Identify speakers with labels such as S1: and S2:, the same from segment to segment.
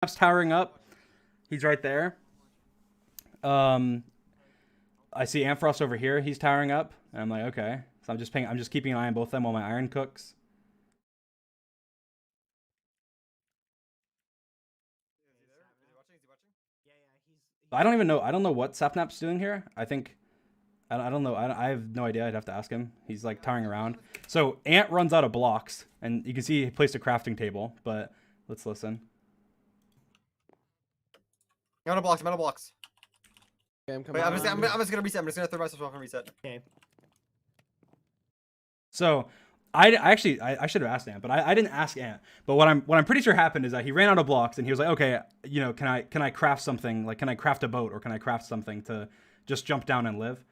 S1: Amfrost's towering up. He's right there. I see Amfrost over here. He's towering up. And I'm like, okay. So I'm just keeping an eye on both of them while my iron cooks. I don't even know. I don't know what Sapnap's doing here. I think, I don't know. I have no idea. I'd have to ask him. He's like towering around. So Ant runs out of blocks, and you can see he placed a crafting table. But let's listen.
S2: I'm out of blocks. I'm out of blocks.
S3: Okay, I'm coming.
S2: Wait, I'm just gonna reset. I'm just gonna throw myself off and reset.
S3: Okay.
S1: So I should have asked Ant, but I didn't ask Ant. But what I'm pretty sure happened is that he ran out of blocks, and he was like, okay, you know, can I craft something? Like, can I craft a boat, or can I craft something to just jump down and live?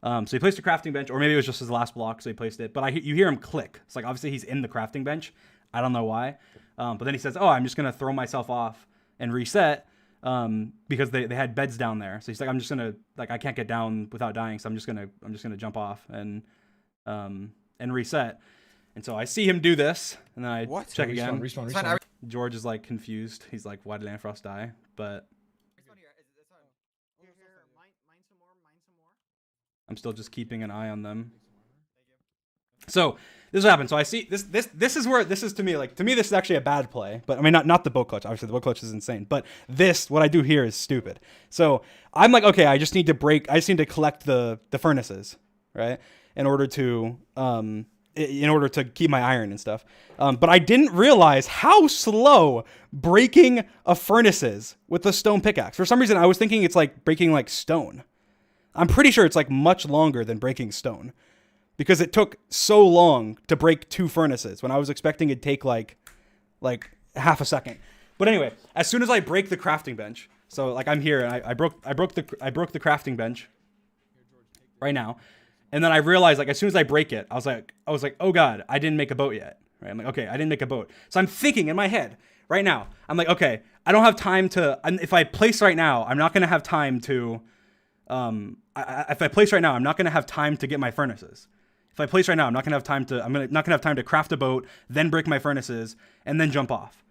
S1: So he placed a crafting bench, or maybe it was just his last block, so he placed it. But you hear him click. It's like, obviously he's in the crafting bench. I don't know why. But then he says, oh, I'm just gonna throw myself off and reset. Because they had beds down there. So he's like, I'm just gonna, like, I can't get down without dying, so I'm just gonna jump off and reset. And so I see him do this, and then I check again.
S3: Respawn.
S1: George is like confused. He's like, why did Amfrost die? But I'm still just keeping an eye on them. So this is what happened. So I see this is where this is to me this is actually a bad play. But I mean not the boat clutch. Obviously the boat clutch is insane. But what I do here is stupid. So I'm like, okay, I just need to collect the furnaces, right? In order to keep my iron and stuff. But I didn't realize how slow breaking a furnace is with the stone pickaxe. For some reason I was thinking it's like breaking like stone. I'm pretty sure it's like much longer than breaking stone. Because it took so long to break 2 furnaces when I was expecting it'd take like half a second. But anyway, as soon as I break the crafting bench, so like I'm here and I broke the crafting bench right now, and then I realized like as soon as I break it, I was like, oh god, I didn't make a boat yet. Right? I'm like, okay, I didn't make a boat. So I'm thinking in my head right now, I'm like, okay, I don't have time to. If I place right now, I'm not gonna have time to. If I place right now, I'm not gonna have time to get my furnaces. If I place right now, I'm not gonna have time to craft a boat, then break my furnaces, and then jump off.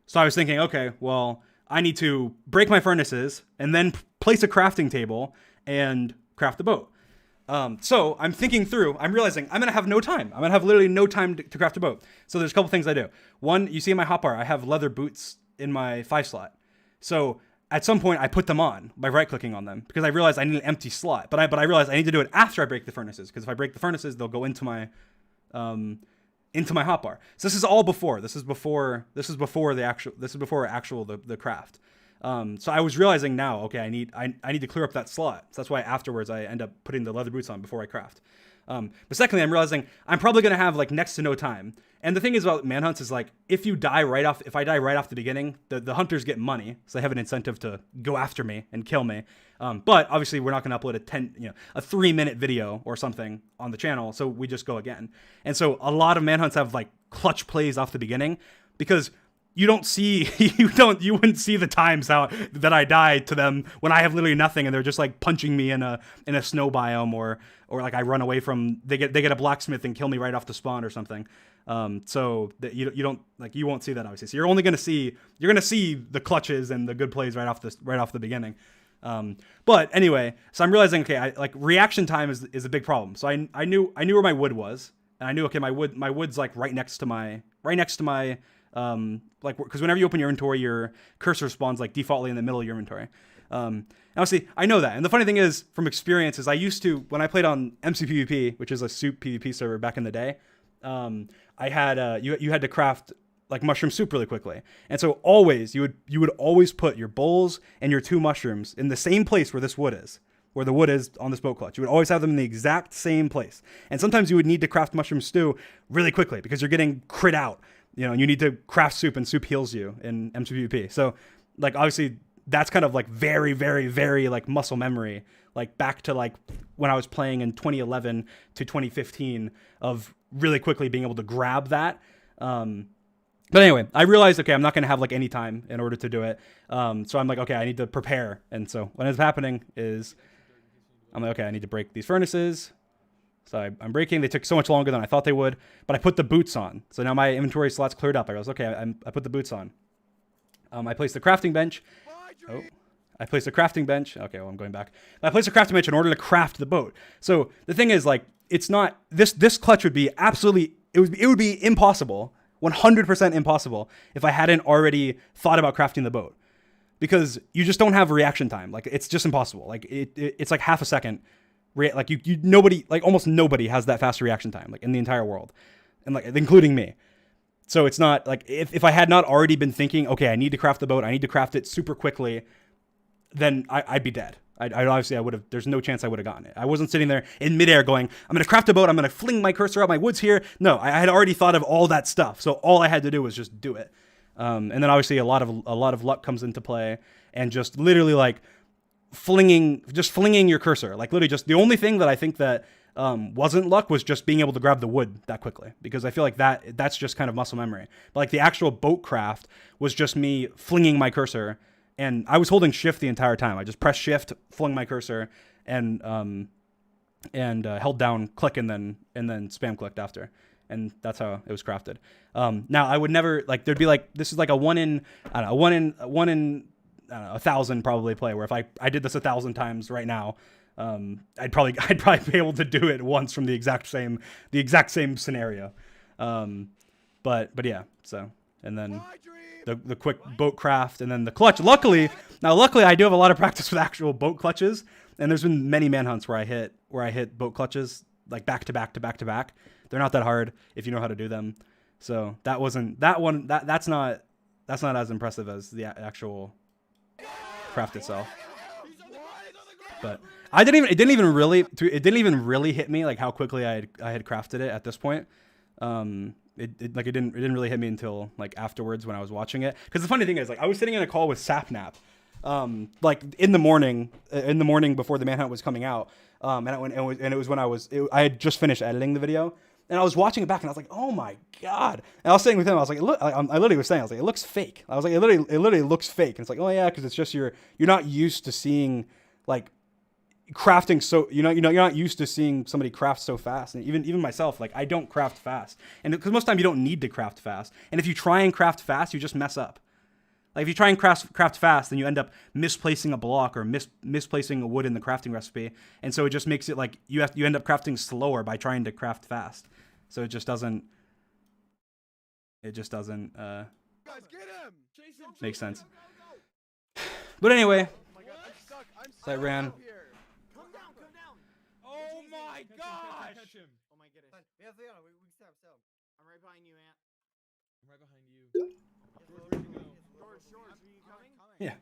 S1: So I was thinking, okay, well, I need to break my furnaces and then place a crafting table and craft the boat. So I'm thinking through. I'm realizing I'm gonna have no time. I'm gonna have literally no time to craft a boat. So there's a couple things I do. One, you see in my hotbar, I have leather boots in my 5 slot. So at some point, I put them on by right-clicking on them because I realized I need an empty slot. But I realized I need to do it after I break the furnaces because if I break the furnaces, they'll go into my hotbar. So this is all before. This is before the craft. So I was realizing now, okay, I need to clear up that slot. So that's why afterwards I end up putting the leather boots on before I craft. But secondly, I'm realizing I'm probably gonna have like next to no time. And the thing is about manhunts is like if I die right off the beginning, the hunters get money, so they have an incentive to go after me and kill me. But obviously we're not gonna upload a 3-minute video or something on the channel, so we just go again. And so a lot of manhunts have like clutch plays off the beginning because you wouldn't see the times that I die to them when I have literally nothing and they're just like punching me in a snow biome or like I run away from they get a blacksmith and kill me right off the spawn or something. So that you won't see that obviously. So you're gonna see the clutches and the good plays right off the beginning. But anyway, so I'm realizing okay, reaction time is a big problem. So I knew where my wood was, and I knew okay my wood's like right next to my because whenever you open your inventory, your cursor spawns like defaultly in the middle of your inventory. Obviously, I know that. And the funny thing is, from experience, is I used to, when I played on MCPvP, which is a soup PvP server back in the day, I had you had to craft like mushroom soup really quickly. And so always, you would always put your bowls and your 2 mushrooms in the same place where this wood is, where the wood is on this boat clutch. You would always have them in the exact same place. And sometimes you would need to craft mushroom stew really quickly because you're getting crit out. And you need to craft soup, and soup heals you in MCPvP. So, like, obviously, that's kind of like very, very, very like muscle memory, like back to like when I was playing in 2011 to 2015 of really quickly being able to grab that. But anyway, I realized, okay, I'm not going to have like any time in order to do it. So I'm like, okay, I need to prepare. And so what is happening is I'm like, okay, I need to break these furnaces. So I'm breaking. They took so much longer than I thought they would, but I put the boots on. So now my inventory slot's cleared up. I goes, okay, I put the boots on. I placed the crafting bench. Oh, I placed a crafting bench. Okay, well, I'm going back. I placed a crafting bench in order to craft the boat. So the thing is, like, it's not this clutch would be absolutely it would be impossible, 100% impossible if I hadn't already thought about crafting the boat, because you just don't have reaction time. Like, it's just impossible. Like it's like half a second. Like nobody, like almost nobody has that fast reaction time, like in the entire world, and like including me. So it's not like if I had not already been thinking, okay, I need to craft the boat, I need to craft it super quickly, then I'd be dead. I obviously I would have. There's no chance I would have gotten it. I wasn't sitting there in midair going, I'm gonna craft a boat. I'm gonna fling my cursor out my woods here. No, I had already thought of all that stuff. So all I had to do was just do it. And then obviously a lot of luck comes into play, and just literally like flinging your cursor. Like literally just the only thing that I think that wasn't luck was just being able to grab the wood that quickly, because I feel like that's just kind of muscle memory. But like the actual boat craft was just me flinging my cursor. And I was holding shift the entire time. I just pressed shift, flung my cursor, and held down click and then spam clicked after, and that's how it was crafted. Now I would never, like, there'd be like, this is like a one in 1,000 probably play, where if I did this 1,000 times right now, I'd probably be able to do it once from the exact same scenario. But yeah, so, and then the quick boat craft, and then the clutch. Luckily I do have a lot of practice with actual boat clutches, and there's been many manhunts where I hit boat clutches like back to back to back to back. They're not that hard if you know how to do them. So that's not as impressive as the actual craft itself. But it didn't even really hit me like how quickly I had crafted it at this point. It didn't really hit me until like afterwards when I was watching it. Because the funny thing is, like, I was sitting in a call with Sapnap, like in the morning before the manhunt was coming out, and it was when I had just finished editing the video, and I was watching it back, and I was like, oh my god! And I was saying with him, I was like, look, I literally was saying, I was like, it looks fake. I was like, it literally looks fake, and it's like, oh yeah, because it's just you're not used to seeing like crafting, so you're not used to seeing somebody craft so fast. And even myself, like, I don't craft fast, and because most of the time you don't need to craft fast, and if you try and craft fast, you just mess up. Like, if you try and craft fast, then you end up misplacing a block or misplacing a wood in the crafting recipe, and so it just makes it like you end up crafting slower by trying to craft fast. So it just doesn't make sense. But anyway, so I ran.
S3: Oh my gosh!
S2: Oh my goodness. We have Leon. We can stop.
S3: I'm right behind you, Ant. I'm right behind you.
S2: George, are you coming?
S1: Yeah,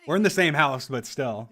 S1: we're in the same house, but still.